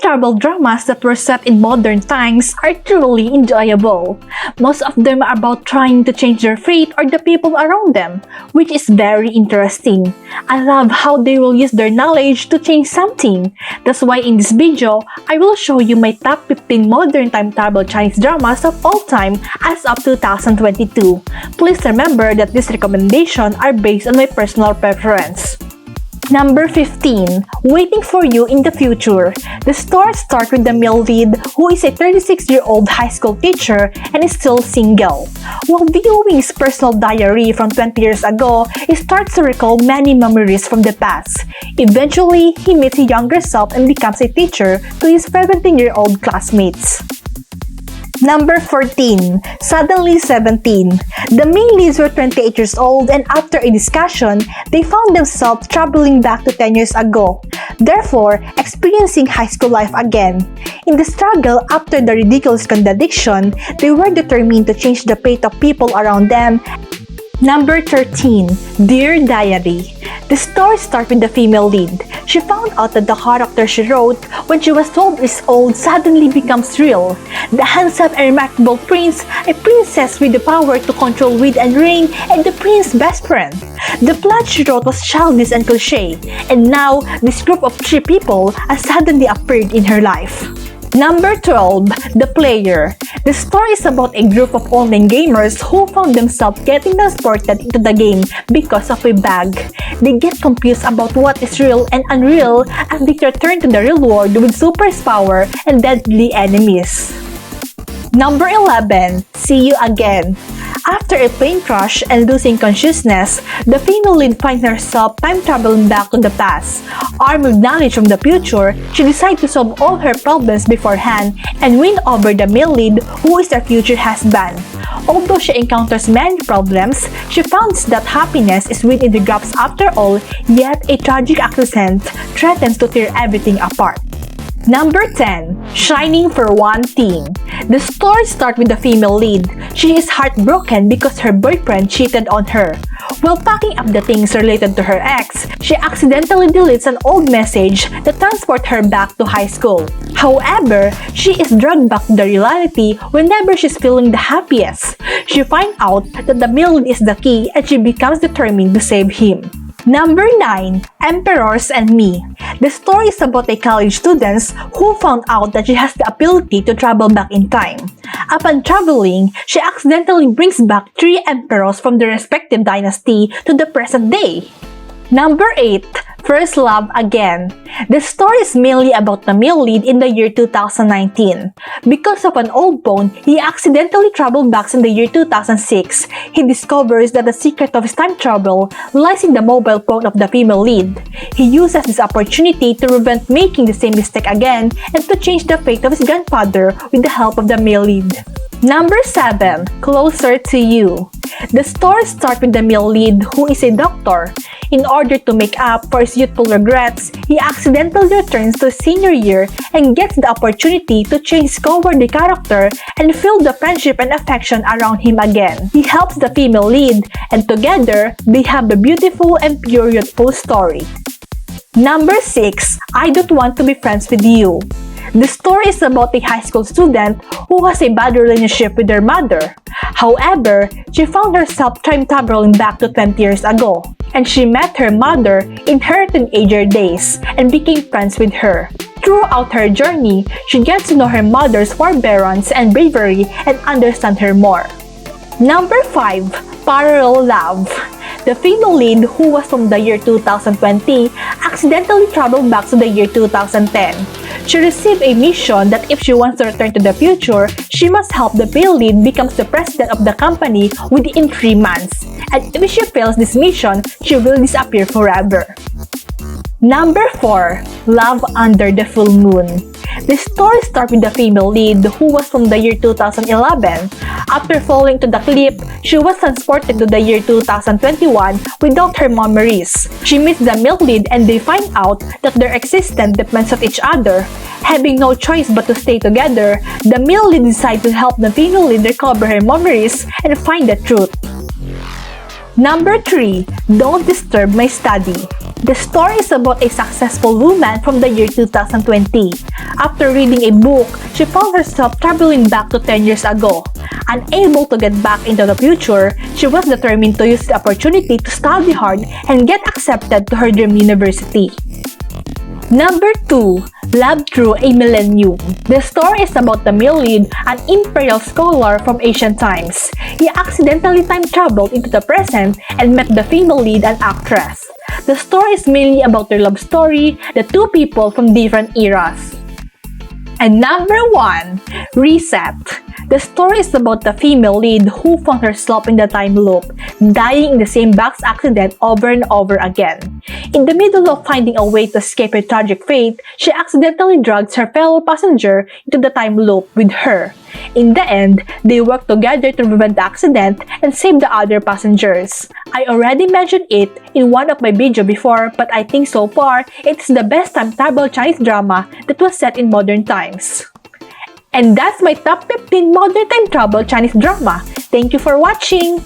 travel dramas that were set in modern times are truly enjoyable. Most of them are about trying to change their fate or the people around them, which is very interesting. I love how they will use their knowledge to change something. That's why in this video, I will show you my top 15 modern time travel Chinese dramas of all time as of 2022. Please remember that these recommendations are based on my personal preference. Number 15. Waiting for You in the Future. The story starts with the male lead who is a 36-year-old high school teacher and is still single. While viewing his personal diary from 20 years ago, he starts to recall many memories from the past. Eventually, he meets his younger self and becomes a teacher to his 17-year-old classmates. Number 14. Suddenly 17. The main leads were 28 years old and after a discussion, they found themselves traveling back to 10 years ago, therefore experiencing high school life again. In the struggle after the ridiculous contradiction, they were determined to change the fate of people around them. Number 13. Dear Diary. The story starts with the female lead. She found out that the character she wrote when she was 12 years old suddenly becomes real. The handsome and remarkable prince, a princess with the power to control wind and rain, and the prince's best friend. The plot she wrote was childish and cliché, and now this group of 3 people has suddenly appeared in her life. Number 12. The Player. The story is about a group of online gamers who found themselves getting transported into the game because of a bug. They get confused about what is real and unreal as they return to the real world with super power and deadly enemies. Number 11. See You Again. After a plane crash and losing consciousness, the female lead finds herself time traveling back to the past. Armed with knowledge from the future, she decides to solve all her problems beforehand and win over the male lead who is her future husband. Although she encounters many problems, she finds that happiness is within the grasp after all, yet a tragic accident threatens to tear everything apart. Number 10. Shining for One Thing. The story starts with the female lead. She is heartbroken because her boyfriend cheated on her. While packing up the things related to her ex, she accidentally deletes an old message that transports her back to high school. However, she is dragged back to the reality whenever she's feeling the happiest. She finds out that the male lead is the key and she becomes determined to save him. Number 9. Emperors and Me. The story is about a college student who found out that she has the ability to travel back in time. Upon traveling, she accidentally brings back 3 emperors from the respective dynasty to the present day. Number 8. First Love Again. The story is mainly about the male lead in the year 2019. Because of an old phone, he accidentally traveled back in the year 2006. He discovers that the secret of his time travel lies in the mobile phone of the female lead. He uses this opportunity to prevent making the same mistake again and to change the fate of his grandfather with the help of the male lead. Number 7. Closer to You. The story starts with the male lead who is a doctor. In order to make up for his youthful regrets, he accidentally returns to his senior year and gets the opportunity to change his cowardly character and feel the friendship and affection around him again. He helps the female lead and together, they have a beautiful and pure youthful story. Number 6. I Don't Want to Be Friends with You. The story is about a high school student who has a bad relationship with her mother. However, she found herself time traveling back to 20 years ago, and she met her mother in her teenager days and became friends with her. Throughout her journey, she gets to know her mother's forbearance and bravery and understand her more. Number 5. Parallel Love. The female lead, who was from the year 2020, accidentally traveled back to the year 2010. She received a mission that if she wants to return to the future, she must help the male lead become the president of the company within 3 months. And if she fails this mission, she will disappear forever. Number 4. Love Under the Full Moon. The story starts with the female lead who was from the year 2011. After falling to the cliff, she was transported to the year 2021 without her memories. She meets the male lead and they find out that their existence depends on each other. Having no choice but to stay together, the male lead decides to help the female lead recover her memories and find the truth. Number 3. Don't Disturb My Study. The story is about a successful woman from the year 2020. After reading a book, she found herself traveling back to 10 years ago. Unable to get back into the future, she was determined to use the opportunity to study hard and get accepted to her dream university. Number 2. Love Through a Millennium. The story is about the male lead, an imperial scholar from ancient times. He accidentally time traveled into the present and met the female lead, an actress. The story is mainly about their love story, the two people from different eras. And number 1. Reset. The story is about the female lead who found herself in the time loop, dying in the same box accident over and over again. In the middle of finding a way to escape her tragic fate, she accidentally drags her fellow passenger into the time loop with her. In the end, they work together to prevent the accident and save the other passengers. I already mentioned it in one of my videos before, but I think so far, it's the best time travel Chinese drama that was set in modern times. And that's my top 15 modern time travel Chinese drama. Thank you for watching!